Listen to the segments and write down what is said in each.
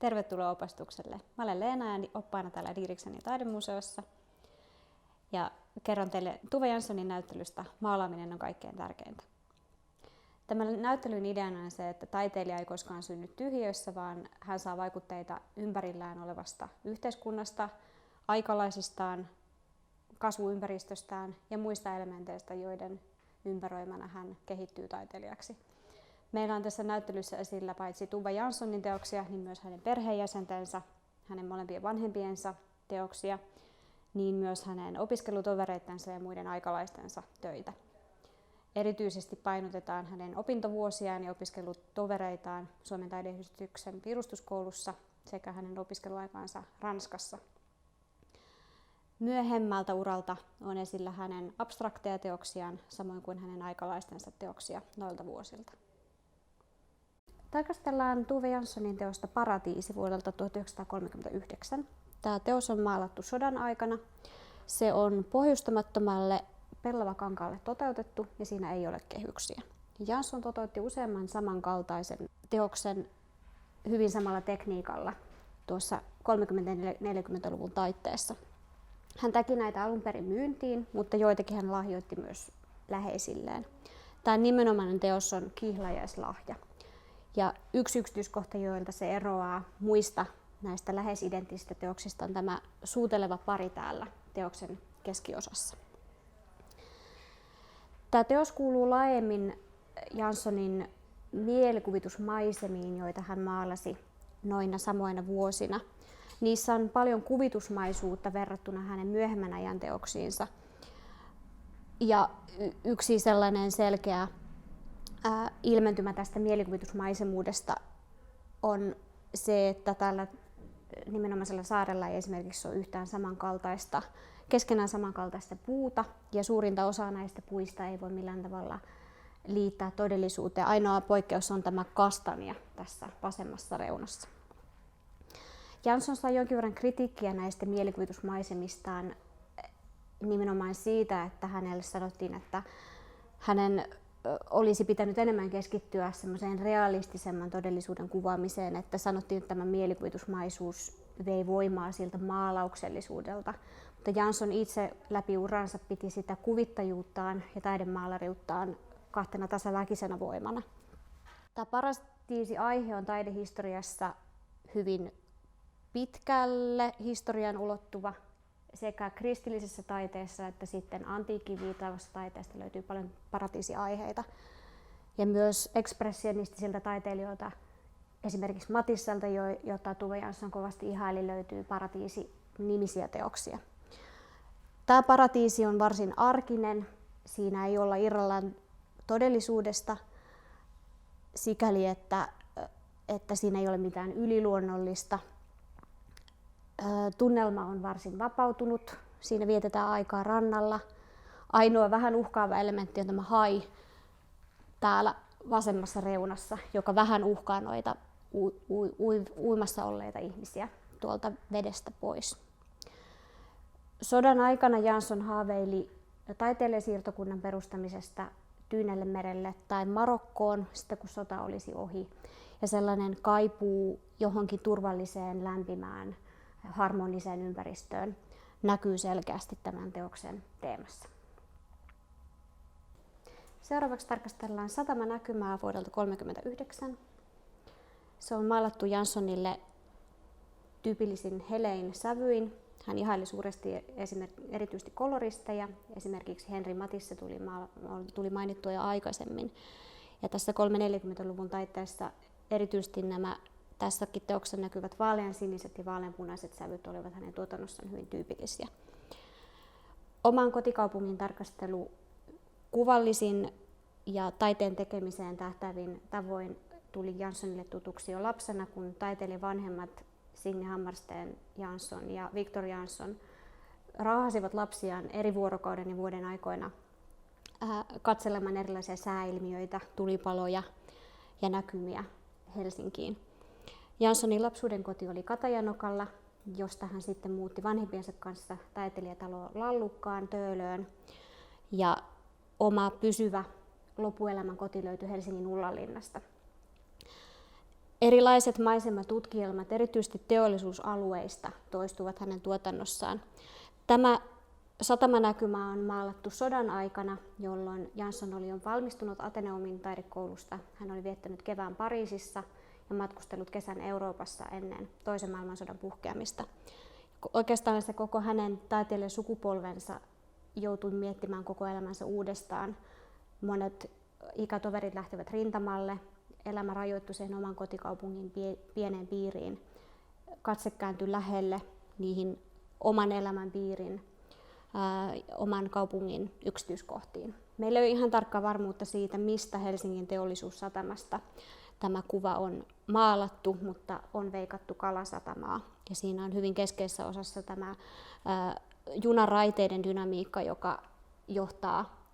Tervetuloa opastukselle. Mä olen Leena ja oppaana täällä Didriksenin taidemuseossa. Ja kerron teille Tove Janssonin näyttelystä Maalaaminen on kaikkein tärkeintä. Tämän näyttelyn ideana on se, että taiteilija ei koskaan synny tyhjiössä, vaan hän saa vaikutteita ympärillään olevasta yhteiskunnasta, aikalaisistaan, kasvuympäristöstään ja muista elementeistä, joiden ympäröimänä hän kehittyy taiteilijaksi. Meillä on tässä näyttelyssä esillä paitsi Tove Janssonin teoksia, niin myös hänen perheenjäsentensä, hänen molempien vanhempiensa teoksia, niin myös hänen opiskelutovereittensa ja muiden aikalaistensa töitä. Erityisesti painotetaan hänen opintovuosiaan ja opiskelutovereitaan Suomen taideyhdistyksen Virustuskoulussa sekä hänen opiskeluaikaansa Ranskassa. Myöhemmältä uralta on esillä hänen abstrakteja teoksiaan, samoin kuin hänen aikalaistensa teoksia noilta vuosilta. Tarkastellaan Tove Janssonin teosta Paratiisi vuodelta 1939. Tämä teos on maalattu sodan aikana. Se on pohjustamattomalle pellavakankaalle toteutettu ja siinä ei ole kehyksiä. Jansson toteutti useamman samankaltaisen teoksen hyvin samalla tekniikalla tuossa 30-40-luvun taitteessa. Hän teki näitä alun perin myyntiin, mutta joitakin hän lahjoitti myös läheisilleen. Tämä nimenomainen teos on kihlajaislahja. Ja yksi yksityiskohta, joilta se eroaa muista näistä lähes identtisistä teoksista, on tämä suuteleva pari täällä teoksen keskiosassa. Tämä teos kuuluu laajemmin Janssonin mielikuvitusmaisemiin, joita hän maalasi noina samoina vuosina. Niissä on paljon kuvitusmaisuutta verrattuna hänen myöhemmän ajan teoksiinsa. Ja yksi sellainen selkeä ilmentymä tästä mielikuvitusmaisemuudesta on se, että tällä nimenomaisella saarella ei esimerkiksi ole yhtään keskenään samankaltaista puuta, ja suurinta osaa näistä puista ei voi millään tavalla liittää todellisuuteen. Ainoa poikkeus on tämä kastania tässä vasemmassa reunassa. Jansson sai jonkin verran kritiikkiä näistä mielikuvitusmaisemistaan nimenomaan siitä, että hänelle sanottiin, että hänen olisi pitänyt enemmän keskittyä semmoiseen realistisemman todellisuuden kuvaamiseen, että sanottiin, että tämä mielikuvitusmaisuus vei voimaa siltä maalauksellisuudelta. Mutta Jansson itse läpi uransa piti sitä kuvittajuuttaan ja taidemaalariuttaan kahtena tasaväkisenä voimana. Tämä paratiisi-aihe on taidehistoriassa hyvin pitkälle historian ulottuva. Sekä kristillisessä taiteessa että sitten antiikkiviitaavassa taiteesta löytyy paljon paratiisiaiheita. Ja myös ekspressionistisilta taiteilijoilta, esimerkiksi Matisselta, jota Tove Jansson kovasti ihaili, löytyy paratiisi-nimisiä teoksia. Tämä paratiisi on varsin arkinen. Siinä ei olla irrallaan todellisuudesta sikäli, että siinä ei ole mitään yliluonnollista. Tunnelma on varsin vapautunut. Siinä vietetään aikaa rannalla. Ainoa vähän uhkaava elementti on tämä hai täällä vasemmassa reunassa, joka vähän uhkaa noita uimassa olleita ihmisiä tuolta vedestä pois. Sodan aikana Jansson haaveili taiteilijasiirtokunnan perustamisesta Tyynellemerelle tai Marokkoon, sitten kun sota olisi ohi. Ja sellainen kaipuu johonkin turvalliseen, lämpimään, harmoniseen ympäristöön näkyy selkeästi tämän teoksen teemassa. Seuraavaksi tarkastellaan Satamanäkymää vuodelta 1939. Se on maalattu Janssonille tyypillisin helein sävyin. Hän ihaili suuresti erityisesti koloristeja. Esimerkiksi Henri Matisse tuli mainittua jo aikaisemmin. Ja tässä 30-40-luvun taiteessa erityisesti nämä tässäkin teoksessa näkyvät vaaleansiniset ja vaaleanpunaiset sävyt olivat hänen tuotannossaan hyvin tyypillisiä. Oman kotikaupungin tarkastelu kuvallisin ja taiteen tekemiseen tähtäävin tavoin tuli Janssonille tutuksi jo lapsena, kun taiteilijan vanhemmat Signe Hammarsten Jansson ja Victor Jansson raahasivat lapsiaan eri vuorokauden ja vuoden aikoina katselemaan erilaisia sääilmiöitä, tulipaloja ja näkymiä Helsinkiin. Janssonin lapsuuden koti oli Katajanokalla, josta hän sitten muutti vanhempiensa kanssa taiteilijatalo Lallukkaan Töölöön. Ja oma pysyvä loppuelämän koti löytyi Helsingin Ullanlinnasta. Erilaiset maisematutkielmat, erityisesti teollisuusalueista, toistuvat hänen tuotannossaan. Tämä satamanäkymä on maalattu sodan aikana, jolloin Jansson oli jo valmistunut Ateneumin taidekoulusta. Hän oli viettänyt kevään Pariisissa ja matkustellut kesän Euroopassa ennen toisen maailmansodan puhkeamista. Oikeastaan se koko hänen taiteilijasukupolvensa joutui miettimään koko elämänsä uudestaan. Monet ikätoverit lähtivät rintamalle, elämä rajoittui sen oman kotikaupungin pieneen piiriin. Katse kääntyi lähelle niihin oman elämän piirin, oman kaupungin yksityiskohtiin. Meillä ei ole ihan tarkkaa varmuutta siitä, mistä Helsingin teollisuussatamasta tämä kuva on maalattu, mutta on veikattu Kalasatamaa. Ja siinä on hyvin keskeisessä osassa tämä junaraiteiden dynamiikka, joka johtaa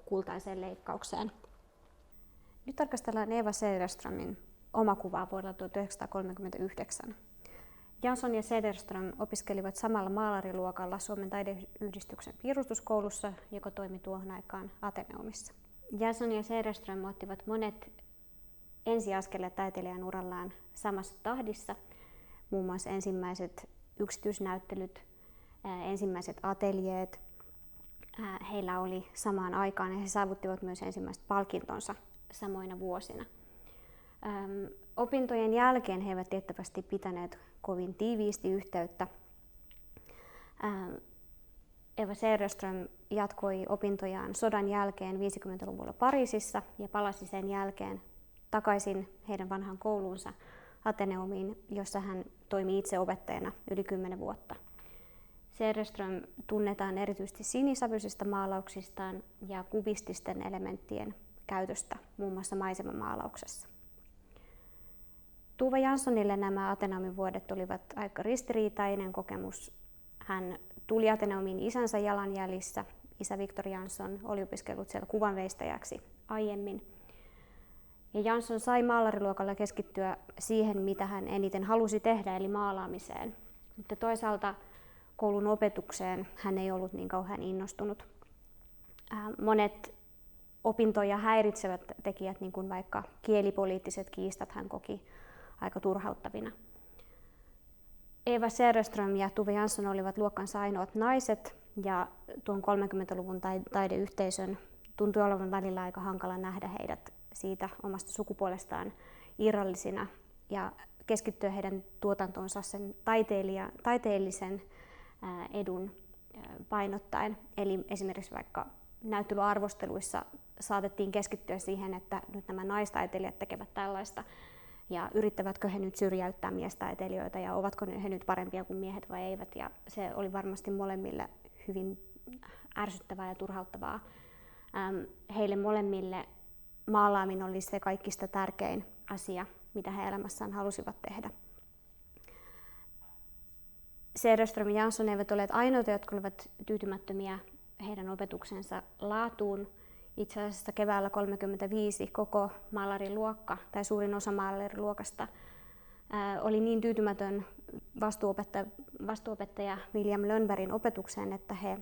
kultaiseen leikkaukseen. Nyt tarkastellaan Eva Cederströmin omakuvaa vuodelta 1939. Jansson ja Cederström opiskelivat samalla maalariluokalla Suomen taideyhdistyksen piirustuskoulussa, joka toimi tuohon aikaan Ateneumissa. Jansson ja Cederström ottivat monet ensiaskeleet taiteilijan urallaan samassa tahdissa, muun muassa ensimmäiset yksityisnäyttelyt, ensimmäiset ateljeet. Heillä oli samaan aikaan ja he saavuttivat myös ensimmäiset palkintonsa samoina vuosina. Opintojen jälkeen he eivät tiettävästi pitäneet kovin tiiviisti yhteyttä. Eva Cederström jatkoi opintojaan sodan jälkeen 50-luvulla Pariisissa ja palasi sen jälkeen takaisin heidän vanhaan kouluunsa Ateneumiin, jossa hän toimi itse opettajana yli 10 vuotta. Cederström tunnetaan erityisesti sinisävyisistä maalauksistaan ja kubististen elementtien käytöstä, muun muassa maisemamaalauksessa. Tove Janssonille nämä Ateneumin vuodet olivat aika ristiriitainen kokemus. Hän tuli Ateneumiin isänsä jalanjäljissä. Isä Victor Jansson oli opiskellut siellä kuvanveistäjäksi aiemmin. Ja Jansson sai maalariluokalla keskittyä siihen, mitä hän eniten halusi tehdä, eli maalaamiseen. Mutta toisaalta koulun opetukseen hän ei ollut niin kauhean innostunut. Monet opintoja häiritsevät tekijät, niin kuin vaikka kielipoliittiset kiistat, hän koki aika turhauttavina. Eva Cederström ja Tove Jansson olivat luokkansa ainoat naiset, ja tuon 30-luvun taideyhteisön tuntui olevan välillä aika hankala nähdä heidät siitä omasta sukupuolestaan irrallisina ja keskittyä heidän tuotantonsa sen taiteellisen edun painottaen. Eli esimerkiksi vaikka näyttelyarvosteluissa saatettiin keskittyä siihen, että nyt nämä naistaiteilijat tekevät tällaista ja yrittävätkö he nyt syrjäyttää miestaiteilijoita ja ovatko he nyt parempia kuin miehet vai eivät. Ja se oli varmasti molemmille hyvin ärsyttävää ja turhauttavaa. Heille molemmille maalaaminen oli se kaikista tärkein asia, mitä he elämässään halusivat tehdä. Cederström ja Jansson eivät olleet ainoita, jotka olivat tyytymättömiä heidän opetuksensa laatuun. Itse asiassa keväällä 1935 koko maalariluokka tai suurin osa maalariluokasta oli niin tyytymätön vastuuopettaja William Lönnbergin opetukseen, että he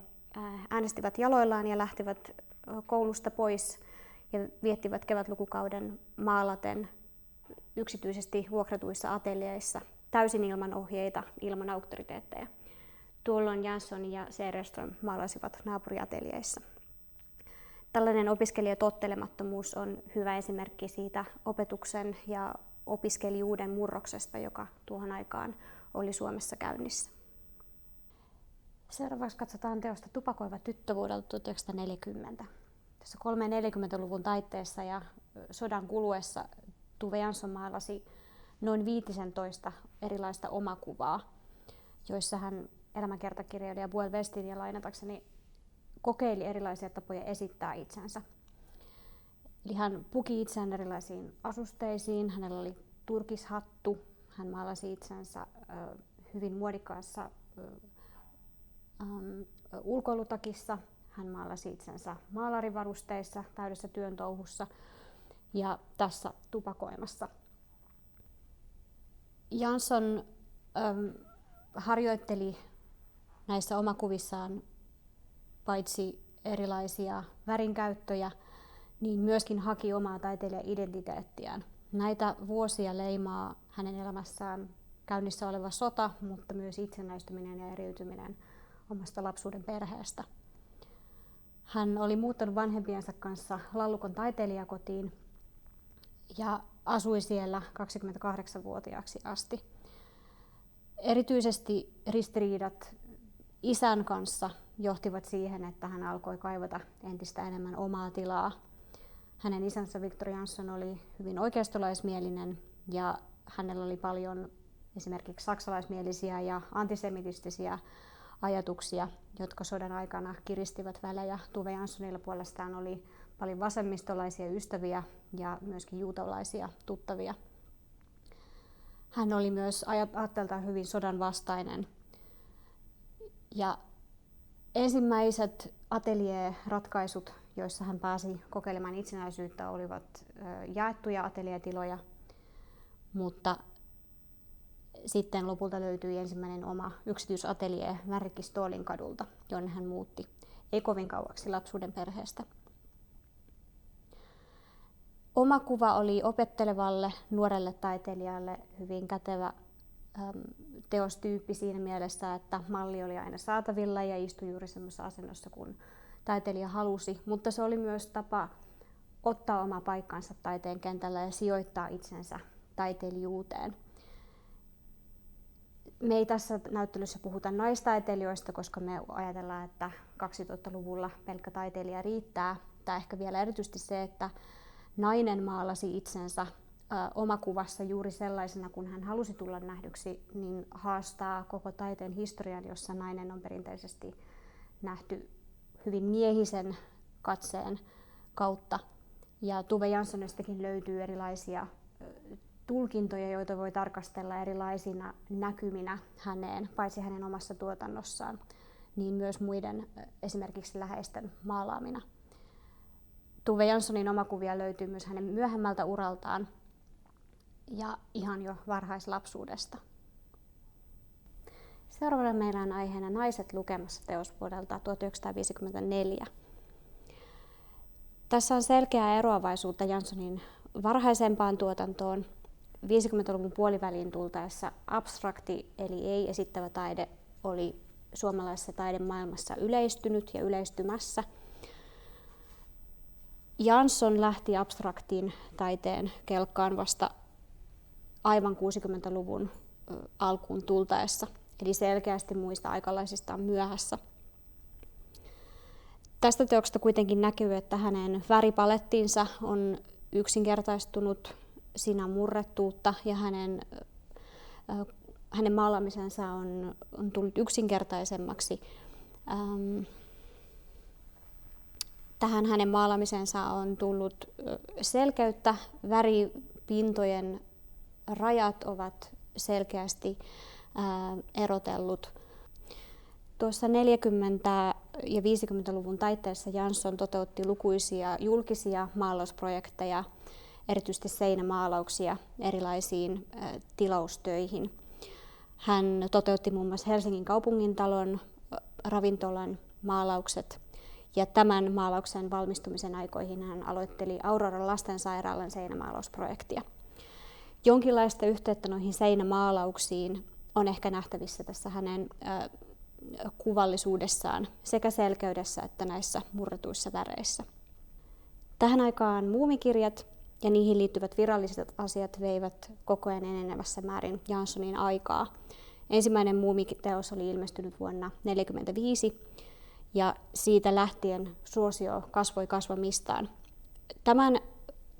äänestivät jaloillaan ja lähtivät koulusta pois ja viettivät kevätlukukauden maalaten yksityisesti vuokratuissa ateljeissa täysin ilman ohjeita, ilman auktoriteetteja. Tuolloin Jansson ja Cederström maalasivat naapuriateljeissa. Tällainen opiskelijatottelemattomuus on hyvä esimerkki siitä opetuksen ja opiskelijuuden murroksesta, joka tuohon aikaan oli Suomessa käynnissä. Seuraavaksi katsotaan teosta Tupakoiva tyttö vuodelta 1940. Tässä 30-40-luvun taitteessa ja sodan kuluessa Tove Jansson maalasi noin 15 erilaista omakuvaa, joissa hän elämänkertakirjailija Buell Westinia lainatakseni kokeili erilaisia tapoja esittää itsensä. Eli hän puki itseään erilaisiin asusteisiin, hänellä oli turkishattu, hän maalasi itsensä hyvin muodikkaassa ulkoilutakissa, hän maalasi itsensä maalarivarusteissa täydessä työn touhussa ja tässä tupakoimassa. Jansson harjoitteli näissä omakuvissaan paitsi erilaisia värinkäyttöjä, niin myöskin haki omaa taiteilijan identiteettiään. Näitä vuosia leimaa hänen elämässään käynnissä oleva sota, mutta myös itsenäistyminen ja eriytyminen omasta lapsuuden perheestä. Hän oli muuttanut vanhempiensa kanssa Lallukon taiteilijakotiin ja asui siellä 28-vuotiaaksi asti. Erityisesti ristiriidat isän kanssa johtivat siihen, että hän alkoi kaivata entistä enemmän omaa tilaa. Hänen isänsä Viktor Jansson oli hyvin oikeistolaismielinen ja hänellä oli paljon esimerkiksi saksalaismielisiä ja antisemitistisiä ajatuksia, jotka sodan aikana kiristivät välejä. Tuve Janssonilla puolestaan oli paljon vasemmistolaisia ystäviä ja myöskin juutalaisia tuttavia. Hän oli myös aatteeltaan hyvin sodan vastainen. Ja ensimmäiset ateljee-ratkaisut, joissa hän pääsi kokeilemaan itsenäisyyttä, olivat jaettuja ateljeetiloja, mutta sitten lopulta löytyi ensimmäinen oma yksityisateljee Värrikki Ståhlin kadulta, jonne hän muutti ei kovin kauaksi lapsuuden perheestä. Oma kuva oli opettelevalle nuorelle taiteilijalle hyvin kätevä teostyyppi siinä mielessä, että malli oli aina saatavilla ja istui juuri semmoisessa asennossa, kun taiteilija halusi, mutta se oli myös tapa ottaa oma paikkansa taiteen kentällä ja sijoittaa itsensä taiteilijuuteen. Me ei tässä näyttelyssä puhuta naistaiteilijoista, koska me ajatellaan, että 2000-luvulla pelkkä taiteilija riittää. Tai ehkä vielä erityisesti se, että nainen maalasi itsensä omakuvassa juuri sellaisena, kun hän halusi tulla nähdyksi, niin haastaa koko taiteen historian, jossa nainen on perinteisesti nähty hyvin miehisen katseen kautta. Ja Tuve Janssonistakin löytyy erilaisia tulkintoja, joita voi tarkastella erilaisina näkyminä häneen, paitsi hänen omassa tuotannossaan, niin myös muiden esimerkiksi läheisten maalaamina. Tuve Janssonin omakuvia löytyy myös hänen myöhemmältä uraltaan ja ihan jo varhaislapsuudesta. Seuraavana meillä on aiheena Naiset lukemassa teos vuodelta 1954. Tässä on selkeää eroavaisuutta Janssonin varhaisempaan tuotantoon. 50-luvun puoliväliin tultaessa abstrakti eli ei-esittävä taide oli suomalaisessa taidemaailmassa yleistynyt ja yleistymässä. Jansson lähti abstraktin taiteen kelkkaan vasta aivan 60-luvun alkuun tultaessa, eli selkeästi muista aikalaisistaan myöhässä. Tästä teoksesta kuitenkin näkyy, että hänen väripalettinsa on yksinkertaistunut, siinä on murrettuutta ja hänen maalaamisensa on tullut yksinkertaisemmaksi. Tähän hänen maalaamisensa on tullut selkeyttä, väripintojen rajat ovat selkeästi erotellut. Tuossa 40- ja 50-luvun taitteessa Jansson toteutti lukuisia julkisia maalausprojekteja, erityisesti seinämaalauksia erilaisiin tilaustöihin. Hän toteutti muun muassa Helsingin kaupungintalon ravintolan maalaukset ja tämän maalauksen valmistumisen aikoihin hän aloitteli Auroran lastensairaalan seinämaalausprojektia. Jonkinlaista yhteyttä noihin seinämaalauksiin on ehkä nähtävissä tässä hänen kuvallisuudessaan sekä selkeydessä että näissä murretuissa väreissä. Tähän aikaan muumikirjat ja niihin liittyvät viralliset asiat veivät koko ajan enenevässä määrin Janssonin aikaa. Ensimmäinen muumiteos oli ilmestynyt vuonna 1945 ja siitä lähtien suosio kasvoi kasvamistaan. Tämän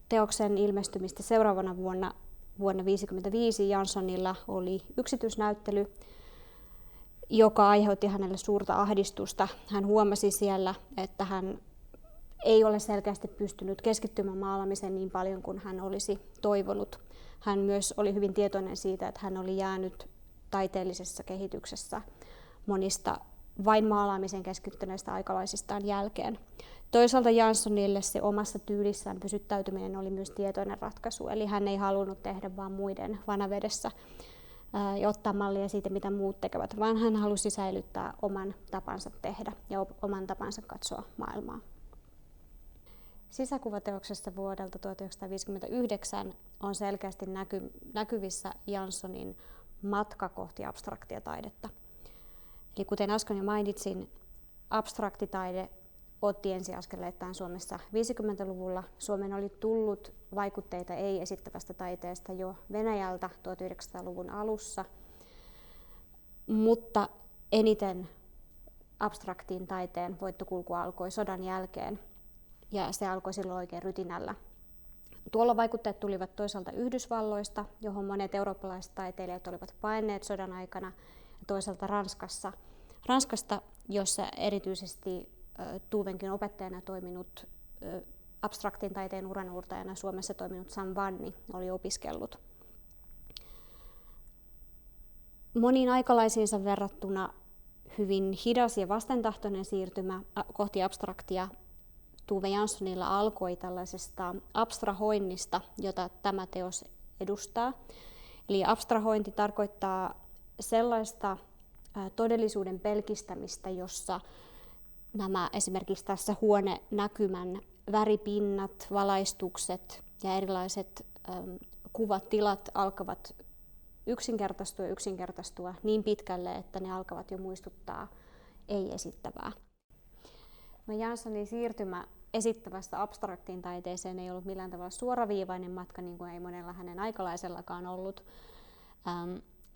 teoksen ilmestymistä seuraavana vuonna 1955 Janssonilla oli yksityisnäyttely, joka aiheutti hänelle suurta ahdistusta. Hän huomasi siellä, että hän ei ole selkeästi pystynyt keskittymään maalaamiseen niin paljon kuin hän olisi toivonut. Hän myös oli hyvin tietoinen siitä, että hän oli jäänyt taiteellisessa kehityksessä monista vain maalaamiseen keskittyneistä aikalaisistaan jälkeen. Toisaalta Janssonille se omassa tyylissään pysyttäytyminen oli myös tietoinen ratkaisu, eli hän ei halunnut tehdä vain muiden vanavedessä ja ottaa mallia siitä, mitä muut tekevät, vaan hän halusi säilyttää oman tapansa tehdä ja oman tapansa katsoa maailmaa. sisäkuvateoksesta vuodelta 1959 on selkeästi näkyvissä Janssonin matka kohti abstraktia taidetta. Eli kuten äsken jo mainitsin, abstraktitaide otti ensiaskeleittain Suomessa 50-luvulla. Suomeen oli tullut vaikutteita ei-esittävästä taiteesta jo Venäjältä 1900-luvun alussa, mutta eniten abstraktin taiteen voittokulku alkoi sodan jälkeen, ja se alkoi silloin oikein rytinällä. Tuolla vaikutteet tulivat toisaalta Yhdysvalloista, johon monet eurooppalaiset taiteilijat olivat paenneet sodan aikana, ja toisaalta Ranskasta, jossa erityisesti Tuvenkin opettajana toiminut abstraktin taiteen uranuurtajana Suomessa toiminut Sam Vanni oli opiskellut. Moniin aikalaisiinsa verrattuna hyvin hidas ja vastentahtoinen siirtymä kohti abstraktia Tove Janssonilla alkoi tällaisesta abstrahoinnista, jota tämä teos edustaa. Eli abstrahointi tarkoittaa sellaista todellisuuden pelkistämistä, jossa nämä esimerkiksi tässä huonenäkymän väripinnat, valaistukset ja erilaiset kuvatilat alkavat yksinkertaistua niin pitkälle, että ne alkavat jo muistuttaa ei-esittävää. Janssonin siirtymä esittävästä abstraktiin taiteeseen ei ollut millään tavalla suoraviivainen matka, niin kuin ei monella hänen aikalaisellakaan ollut.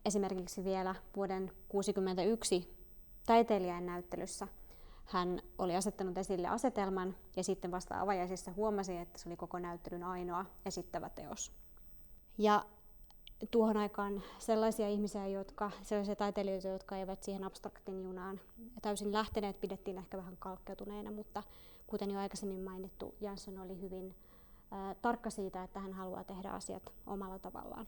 Esimerkiksi vielä vuoden 1961 taiteilijain näyttelyssä hän oli asettanut esille asetelman ja sitten vasta avajaisissa huomasi, että se oli koko näyttelyn ainoa esittävä teos. Ja tuohon aikaan sellaisia taiteilijoita, jotka eivät siihen abstraktin junaan täysin lähteneet, pidettiin ehkä vähän kalkkeutuneina, mutta kuten jo aikaisemmin mainittu, Jansson oli hyvin tarkka siitä, että hän haluaa tehdä asiat omalla tavallaan.